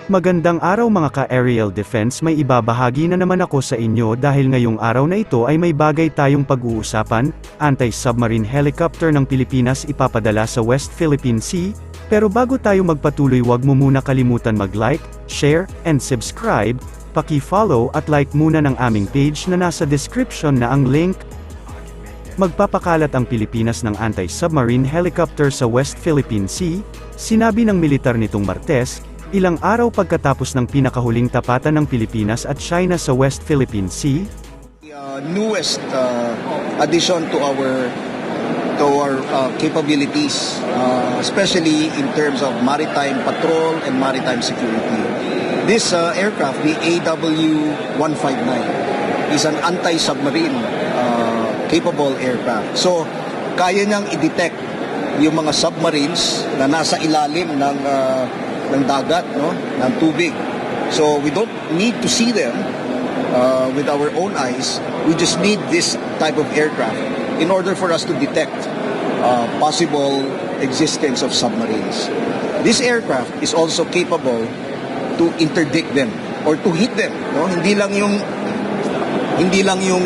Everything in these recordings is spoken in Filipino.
Magandang araw mga ka-aerial defense, may ibabahagi na naman ako sa inyo dahil ngayong araw na ito ay may bagay tayong pag-uusapan, anti-submarine helicopter ng Pilipinas ipapadala sa West Philippine Sea, pero bago tayo magpatuloy wag mo muna kalimutan mag-like, share, and subscribe, paki-follow at like muna ng aming page na nasa description na ang link. Magpapakalat ang Pilipinas ng anti-submarine helicopter sa West Philippine Sea, sinabi ng militar nitong Martes, ilang araw pagkatapos ng pinakahuling tapatan ng Pilipinas at China sa West Philippine Sea. Newest addition to our capabilities, especially in terms of maritime patrol and maritime security. This aircraft, the AW159, is an anti-submarine capable aircraft. So, kaya niyang i-detect yung mga submarines na nasa ilalim ng dagat, no, ng tubig. So we don't need to see them with our own eyes. We just need this type of aircraft in order for us to detect possible existence of submarines. This aircraft is also capable to interdict them or to hit them, no? Hindi lang yung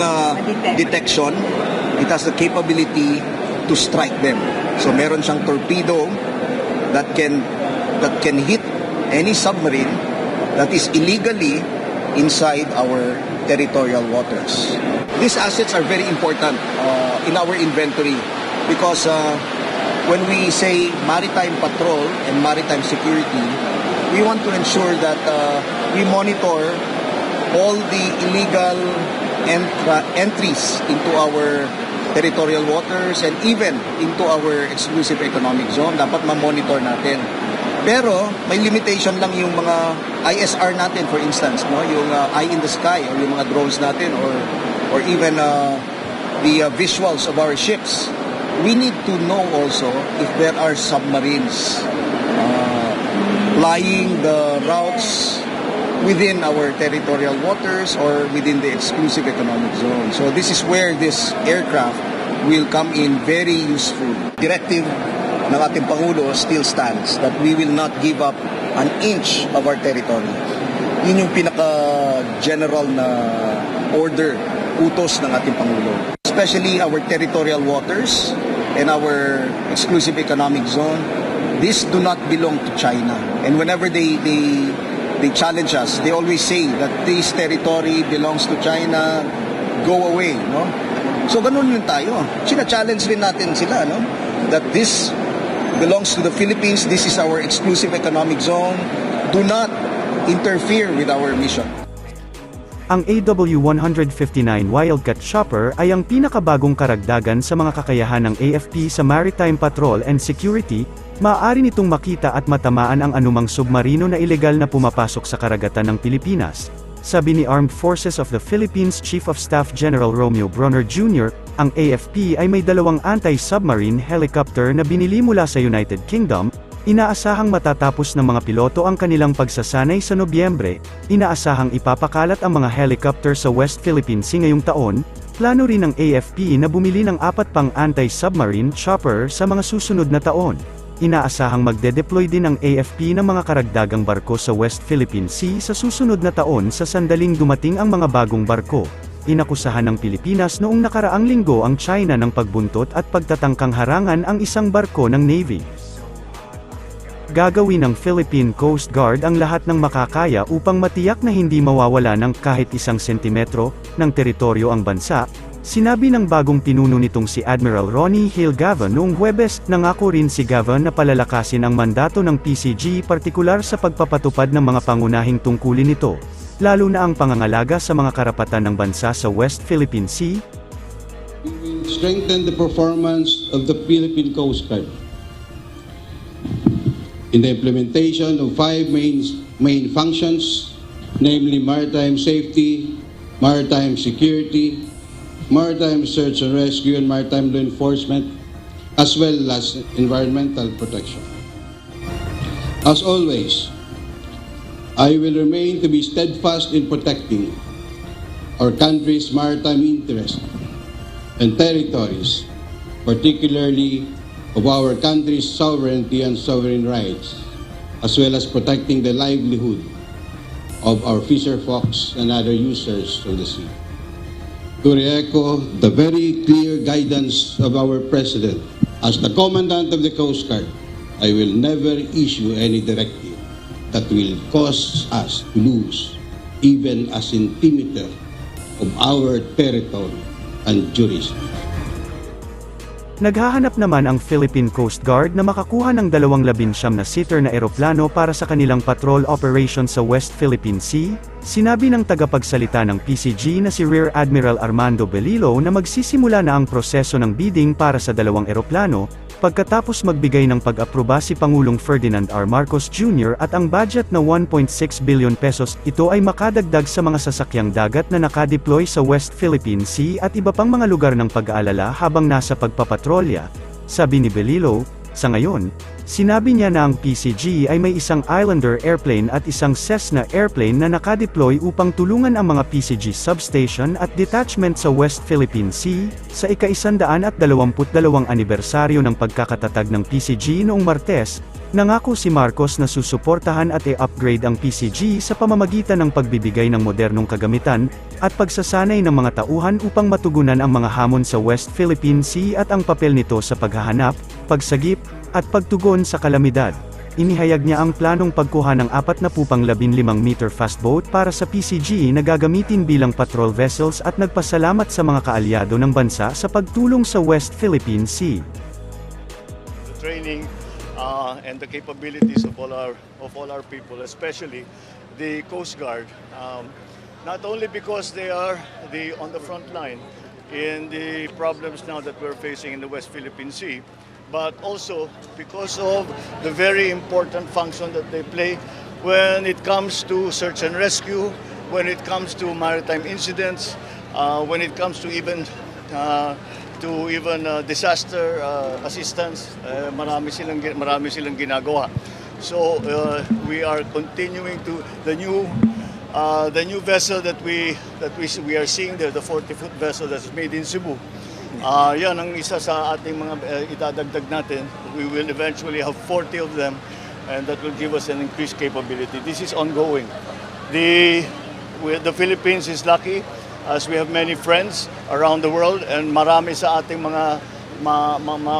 detection, it has the capability to strike them. So meron siyang torpedo that can hit any submarine that is illegally inside our territorial waters. These assets are very important in our inventory because when we say maritime patrol and maritime security, we want to ensure that we monitor all the illegal entries into our territorial waters and even into our exclusive economic zone. Dapat ma-monitor natin. Pero may limitation lang yung mga ISR natin, for instance, no, yung eye in the sky or yung mga drones natin or even the visuals of our ships. We need to know also if there are submarines flying the routes within our territorial waters or within the exclusive economic zone. So this is where this aircraft will come in very useful. Directive ng ating Pangulo still stands that we will not give up an inch of our territory. Yun yung pinaka-general na order, utos ng ating Pangulo. Especially our territorial waters and our exclusive economic zone, these do not belong to China. And whenever they challenge us, they always say that this territory belongs to China, go away, no? So ganun yun tayo. Sina-challenge rin natin sila, no? That this belongs to the Philippines, this is our exclusive economic zone, do not interfere with our mission. Ang AW159 Wildcat Chopper ay ang pinakabagong karagdagan sa mga kakayahan ng AFP sa Maritime Patrol and Security. Maaari nitong makita at matamaan ang anumang submarino na ilegal na pumapasok sa karagatan ng Pilipinas. Sabi ni Armed Forces of the Philippines Chief of Staff General Romeo Bronner Jr., ang AFP ay may dalawang anti-submarine helicopter na binili mula sa United Kingdom. Inaasahang matatapos ng mga piloto ang kanilang pagsasanay sa Nobyembre. Inaasahang ipapakalat ang mga helicopter sa West Philippine Sea ngayong taon. Plano rin ng AFP na bumili ng 4 pang anti-submarine chopper sa mga susunod na taon. Inaasahang magde-deploy din ang AFP ng mga karagdagang barko sa West Philippine Sea sa susunod na taon sa sandaling dumating ang mga bagong barko. Inakusahan ng Pilipinas noong nakaraang linggo ang China ng pagbuntot at pagtatangkang harangan ang isang barko ng Navy. Gagawin ng Philippine Coast Guard ang lahat ng makakaya upang matiyak na hindi mawawala ng kahit 1 sentimetro ng teritoryo ang bansa. Sinabi ng bagong pinuno nitong si Admiral Ronnie Hale Gavan noong Huwebes. Nangako rin si Gavan na palalakasin ang mandato ng PCG partikular sa pagpapatupad ng mga pangunahing tungkulin nito, lalo na ang pangangalaga sa mga karapatan ng bansa sa West Philippine Sea. We will strengthen the performance of the Philippine Coast Guard in the implementation of 5 main functions, namely maritime safety, maritime security, maritime search and rescue, and maritime law enforcement, as well as environmental protection. As always, I will remain to be steadfast in protecting our country's maritime interests and territories, particularly of our country's sovereignty and sovereign rights, as well as protecting the livelihood of our fisher folks and other users of the sea. To re-echo the very clear guidance of our President, as the Commandant of the Coast Guard, I will never issue any directive that will cause us to lose even a centimeter of our territory and jurisdiction. Naghahanap naman ang Philippine Coast Guard na makakuha ng 219 na seater na eroplano para sa kanilang patrol operation sa West Philippine Sea. Sinabi ng tagapagsalita ng PCG na si Rear Admiral Armando Belilo na magsisimula na ang proseso ng bidding para sa 2 eroplano, pagkatapos magbigay ng pag-aproba si Pangulong Ferdinand R. Marcos Jr. at ang budget na 1.6 billion pesos, ito ay makadagdag sa mga sasakyang dagat na nakadeploy sa West Philippine Sea at iba pang mga lugar ng pag-aalala habang nasa pagpapatrolya. Sabi ni Belilo, sa ngayon, sinabi niya na ang PCG ay may isang Islander airplane at isang Cessna airplane na nakadeploy upang tulungan ang mga PCG substation at detachment sa West Philippine Sea. Sa ika-122 anibersaryo ng pagkakatatag ng PCG noong Martes, nangako si Marcos na susuportahan at i-upgrade ang PCG sa pamamagitan ng pagbibigay ng modernong kagamitan at pagsasanay ng mga tauhan upang matugunan ang mga hamon sa West Philippine Sea at ang papel nito sa paghahanap, pagsagip, at pagtugon sa kalamidad. Inihayag niya ang planong pagkuha ng 45-meter fast boat para sa PCG na gagamitin bilang patrol vessels at nagpasalamat sa mga kaalyado ng bansa sa pagtulong sa West Philippine Sea. The training and the capabilities of all our people, especially the Coast Guard, not only because they are on the front line in the problems now that we're facing in the West Philippine Sea, but also because of the very important function that they play when it comes to search and rescue, when it comes to maritime incidents, when it comes to even disaster assistance. Marami silang ginagawa. So we are continuing to the new vessel that we are seeing there, the 40-foot vessel that's made in Cebu. Yan ang isa sa ating mga idadagdag natin. We will eventually have 40 of them, and that will give us an increased capability. This is ongoing. The Philippines is lucky as we have many friends around the world, and marami sa ating mga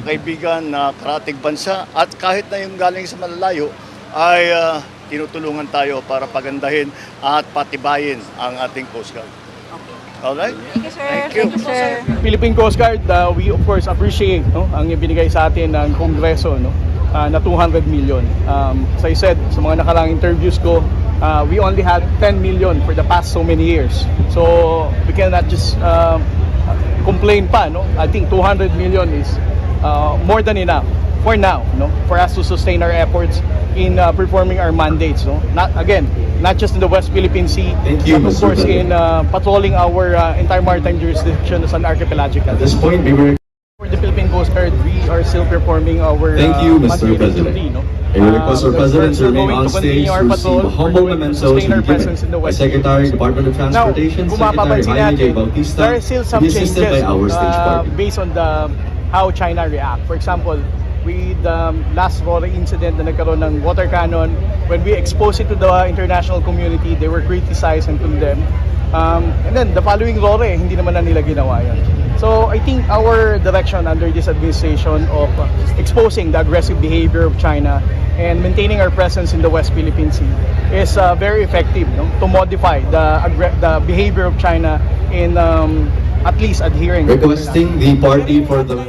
kaibigan na karatig bansa, at kahit na yung galing sa malalayo ay tinutulungan tayo para pagandahin at patibayin ang ating Coast Guard. Alright? Thank you, sir. Thank you. Thank you, sir. Philippine Coast Guard, we of course appreciate ang ibinigay sa atin ng Kongreso na 200 million. As I said, sa mga nakarang interviews ko, we only had 10 million for the past so many years. So we cannot just complain pa. I think 200 million is more than enough for now, for us to sustain our efforts in performing our mandates. Not just in the West Philippine Sea, Thank you, but of Mr. course President. in patrolling our entire maritime jurisdiction as an archipelagic. At this point, we were. For the Philippine Coast Guard, we are still performing our Thank you, Mr. monthly President. duty, I will request our President to we're remain going on to continue stage our to patrol. receive humble We're going to mementos sustain our given presence in the by West Secretary, Philippine Sea. Department of Now, Transportation, kung Secretary mapapansin Jaime J. natin, Bautista, there are still some to be assisted changes by our stage partner. based on how China react. For example, with the last Rora incident na nagkaroon ng water cannon, when we exposed it to the international community, they were criticized and condemned. And then the following Rora, hindi naman na nila ginawa yan. So I think our direction under this administration of exposing the aggressive behavior of China and maintaining our presence in the West Philippine Sea is very effective to modify the behavior of China in at least adhering. Requesting the party for the.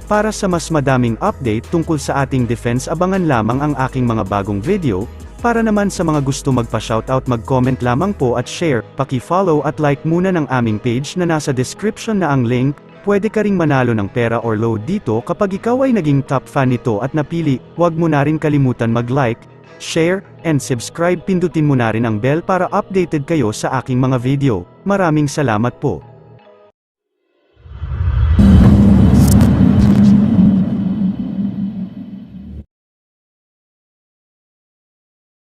Para sa mas madaming update tungkol sa ating defense, abangan lamang ang aking mga bagong video. Para naman sa mga gusto magpa-shoutout, mag-comment lamang po at share, paki-follow at like muna ng aming page na nasa description na ang link. Pwede ka ring manalo ng pera or load dito kapag ikaw ay naging top fan nito at napili. Huwag mo na rin kalimutan mag-like, share, and subscribe. Pindutin mo na rin ang bell para updated kayo sa aking mga video. Maraming salamat po.